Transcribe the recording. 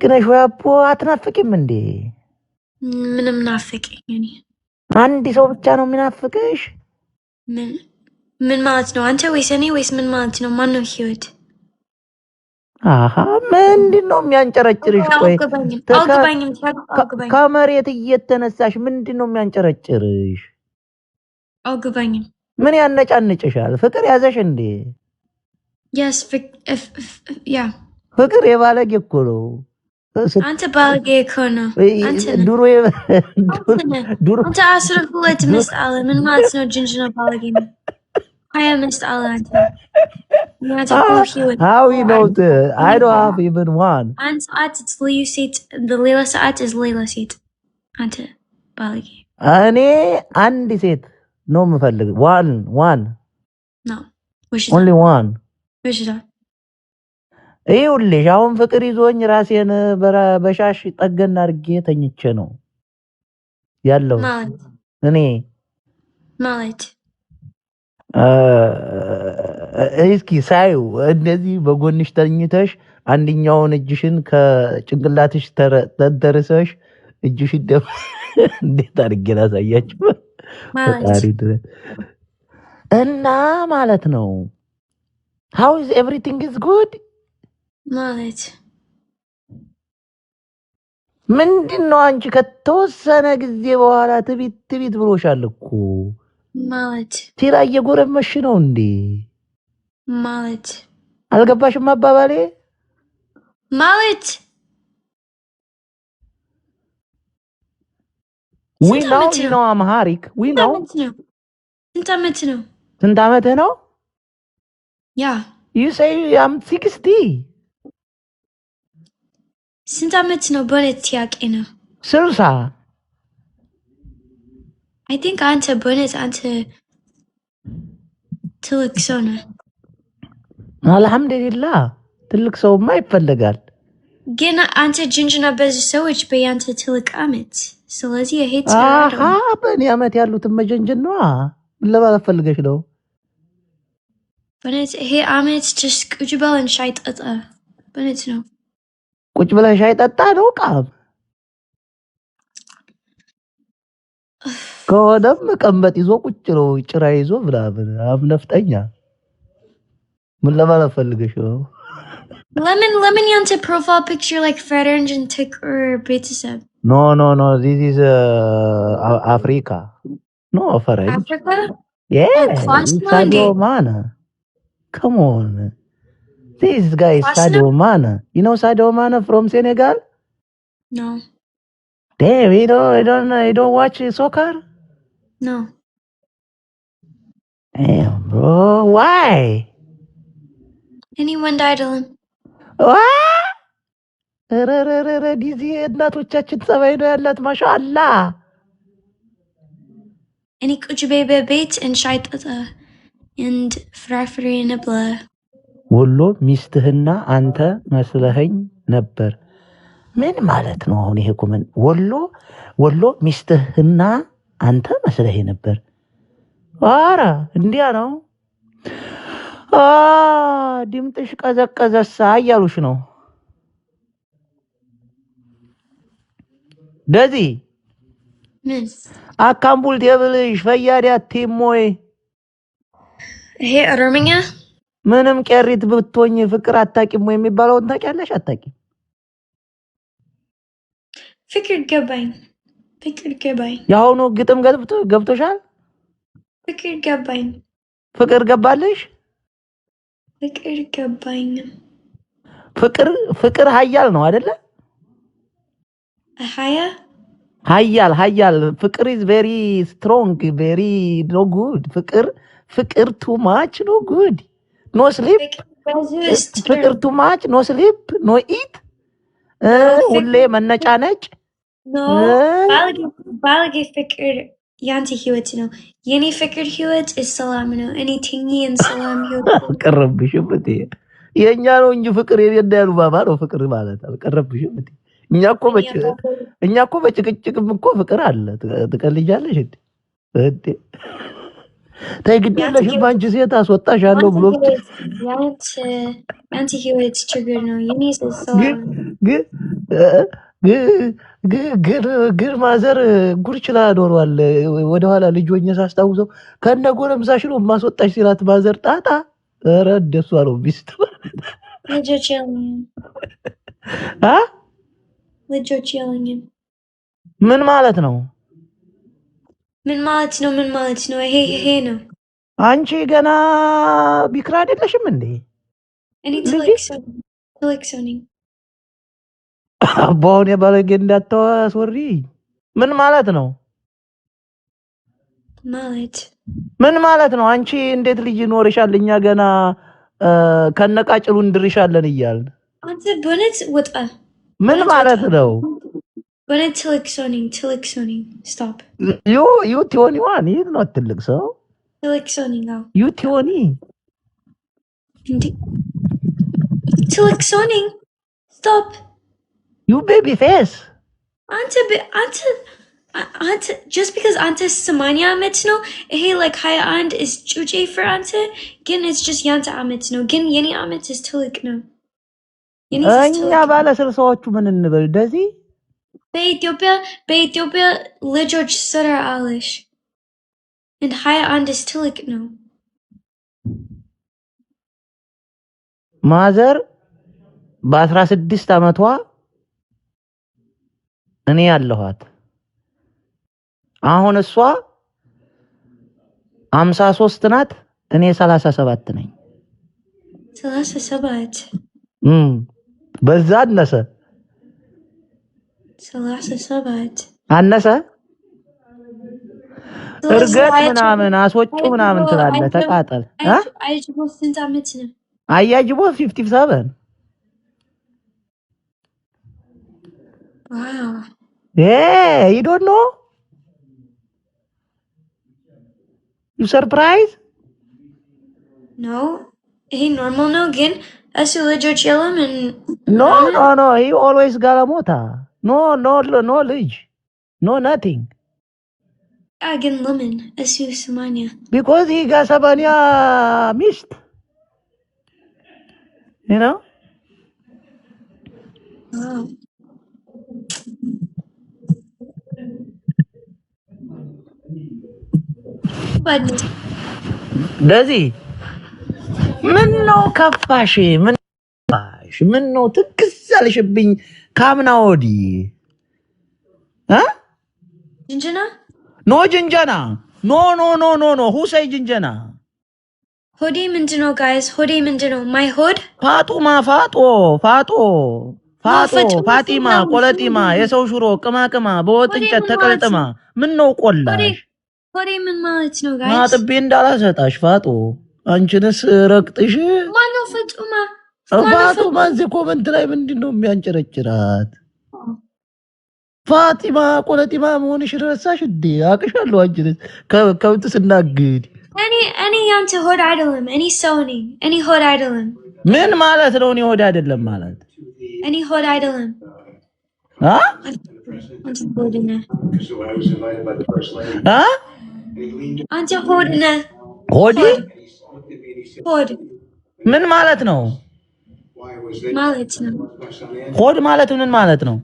ልክነሽ ወይ አቦ አትናፍቂም እንዴ? ምንም ናፍቀኝ እኔ። አንድ ሰው ብቻ ነው የሚናፍቅሽ? ምን ማለት ነው? አንተ ወይስ እኔ ወይስ ምን ማለት ነው? ማን ነው ህይወት? አሃ ምንድነው የሚያንጨረጭርሽ? ቆይ ከመሬት እየተነሳሽ ምንድነው የሚያንጨረጭርሽ? አልገባኝም። ምን ያነጫንጭሻል? ፍቅር ያዘሽ እንዴ? yes ያ ፍቅር የባለጌ እኮ ነው። አንተ ባለጌ እኮ ነው። አንተ አስረህ ሁለት ሚስት አለ። ምን ማለት ነው? ጅንጅና ባለጌ ነው። ሀያ ሚስት አለ አንተ። How you know that? I don't have even one. አንድ ሰዓት ልዩ ሴት፣ ሌላ ሰዓት ሌላ ሴት። አንተ ባለጌ። እኔ አንድ ሴት ነው የምፈልግ። one no only one ይኸውልሽ አሁን ፍቅር ይዞኝ ራሴን በሻሽ ጠገና አድርጌ ተኝቼ ነው ያለው እኔ ማለት እስኪ ሳዩ እንደዚህ በጎንሽ ተኝተሽ አንደኛውን እጅሽን ከጭንቅላትሽ ተደርሰሽ እጅሽን እንዴት አድርጌ ላሳያችሁ እና ማለት ነው how is everything is good ማለት ምንድነው? አንቺ ከተወሰነ ጊዜ በኋላ ትቢት ብሎሻል እኮ ማለት ሲራ እየጎረመሽ ነው እንዴ? ማለት አልገባሽም አባባሌ? ማለት we know Amharic we know ስንት ዓመት ነው? Yeah. You say I'm 60. ስንት ዓመት ነው? በእውነት ያቄ ነው 60. I think አንተ በእውነት አንተ ትልቅ ሰው ነህ። አልሐምዱሊላህ ትልቅ ሰውማ ይፈልጋል። ግን አንተ ጅንጅና በዚህ ሰዎች በያንተ ትልቅ ዓመት ስለዚህ ይሄ በእኔ ዓመት ያሉትን መጀንጅን ነዋ። ምን ለማለት ፈልገሽ ነው? በእውነት ይሄ ዓመት ቁጭ ብለን ሻይ ጠጣ። በእውነት ነው ቁጭ ብለን ሻይ ጠጣ ነው ቃም ከሆነም ቀንበጥ ይዞ ቁጭ ነው ጭራ ይዞ ምናምን አምነፍጠኛ። ምን ለማለት ፈልገሽ ነው? ለምን ያንተ ፕሮፋይል ፒክቸር like ፈረንጅን ትቅር ቤተሰብ? No, this is Africa. No, ፈረንጅ Africa? Yeah, Sadio Mane. Come on. This guy is Sadio Mane. You know Sadio Mane from Senegal? No. Damn, you don't watch soccer? No. Damn, bro. Why? Anyone died of him? What? ዲዚ እናቶቻችን ጸባይ ነው ያላት ማሻአላ። እኔ ቁጭ በቤት ሻይ ጠጣ and ፍራፍሬ ነብላ። ወሎ ሚስትህና አንተ መስለኸኝ ነበር። ምን ማለት ነው አሁን ይሄ ኮመን? ወሎ ሚስትህና አንተ መስለኸኝ ነበር። አረ እንዲያ ነው። ድምጥሽ ቀዘቀዘሳ እያሉሽ ነው። ደዚ ምን አካምቡል ቴብልሽ ፈያዳ ቲሞይ ይሄ ኦሮምኛ ምንም ቀሪት ብትሆኝ ፍቅር አታቂም ወይ የሚባለውን ታውቂያለሽ? አታቂም? ፍቅር ገባኝ። ያሁኑ ግጥም ገብቶሻል? ፍቅር ገባኝ። ፍቅር ገባልሽ? ፍቅር ገባኝ። ፍቅር ሀያል ነው አይደለ? ሀያል ፍቅር is very strong, very no good. ፍቅር too much no good. No sleep. ፍቅር too much no sleep, no eat. ሁሌ መነጫነጭ። ባለጌ ፍቅር ያንተ ህይወት ነው። የኔ ፍቅር ህይወት ሰላም ነው። እኔ ትኝን ሰላም ህይወት ቀረብሽም እንዴ? የኛ ነው እንጂ ፍቅር የኔና ያሉ ባባ ነው ፍቅር ማለት አልቀረብሽም እንዴ? እኛ እኮ በጭቅጭቅም እኮ ፍቅር አለ። ትቀልጃለሽ እንዴ? ተይ ግድ የለሽም በአንቺ ሴት አስወጣሻለሁ ብሎ ያንተ ህይወት ችግር ነው። የኔ ሰላም ግን ማዘር ጉድ ችላ ኖሯል። ወደኋላ ልጅ ሆኜ ሳስታውሰው ከነ ጎረምሳሽ ነው ማስወጣሽ ሲላት ማዘር ጣጣ ኧረ እንደሷ ነው ሚስት ልጆች የለኝም ልጆች የለኝም። ምን ማለት ነው? ምን ማለት ነው? ምን ማለት ነው? ይሄ ነው። አንቺ ገና ቢክራ አይደለሽም እንዴ? እኔ ትልቅ ሰው ነኝ። አባውን የባለጌ እንዳታስወሪ። ምን ማለት ነው? ምን ማለት ነው? አንቺ እንዴት ልጅ ይኖርሻል? እኛ ገና ከነቃጭሉ እንድርሻለን እያልን አንተ በእውነት ወጣ። ምን ማለት ነው? በእውነት ትልቅ ሰው ነኝ። ትልቅ ሰው ነኝ። ስቶፕ ዩ ቲዮኒ ዋን ይህ ነው ትልቅ ሰው ትልቅ ሰው ነኝ። ዩ ቲዮኒ እንዴ ትልቅ ሰው ነኝ። ስቶፕ ዩ ቤቢ ፌስ አንተ just because አንተ 80 ዓመት ነው ይሄ like 21 is ጩጬ for አንተ ግን it's just ያንተ ዓመት ነው ግን የኔ ዓመት is ትልቅ ነው። እኛ ባለ ስልሳዎቹ ምን እንበል እንደዚህ በኢትዮጵያ ልጆች ስራ አለሽ and 21 is ትልቅ ነው። ማዘር በ16 ዓመቷ እኔ ያለኋት አሁን እሷ 53 ናት፣ እኔ 37 ነኝ። 37 በዛ አነሰ 37 አነሰ እርገጥ ምናምን አስወጩ ምናምን ትላለህ። ተቃጠል አያጅቦ ስንት ዓመት ነው? አያጅቦ 57 wow you don't know? You surprised? No, he normal no again. As you ልጆች የለም No, he always galamota. No ልጅ no nothing. Again lemon እሱ 80 because he got 80 ሚስት you know? wow ለዚህ ምን ነው ከፋሽ? ምን ነው ትክስ አልሽብኝ? ካምና ወዲህ ጅንጀና ኖ ጅንጀና ኖ ሁሴ ጅንጀና ሆዴ ምንድነው ጋይስ? ሆዴ ምንድነው? ማይ ሆድ ፋጡማ ፋጢማ ቆለጢማ የሰው ሽሮ ቅማቅማ በወጥ እንጨት ተቀልጥማ ምን ነው ቆላሽ? ሆዴ ምን ማለት ነው ጋይስ? ማጥቤ እንዳላሰጣሽ ፋጦ አንቺንስ ረቅጥሽ ማነው ፈጡማ? ፋጡማ እዚህ ኮመንት ላይ ምንድነው የሚያንጨረጭራት? ፋጢማ ቆለጢማ መሆንሽ ረሳሽ እንዴ? አቅሻለሁ አንቺንስ ከብት ስናግድ እኔ ያንተ ሆድ አይደለም። እኔ ሰው ነኝ። እኔ ሆድ አይደለም። ምን ማለት ነው? እኔ ሆድ አይደለም ማለት እኔ ሆድ አይደለም። አንተ ሆድ ነህ። ሆድ ምን ማለት ነው? ማለት ነው ሆድ ማለት ምን ማለት ነው?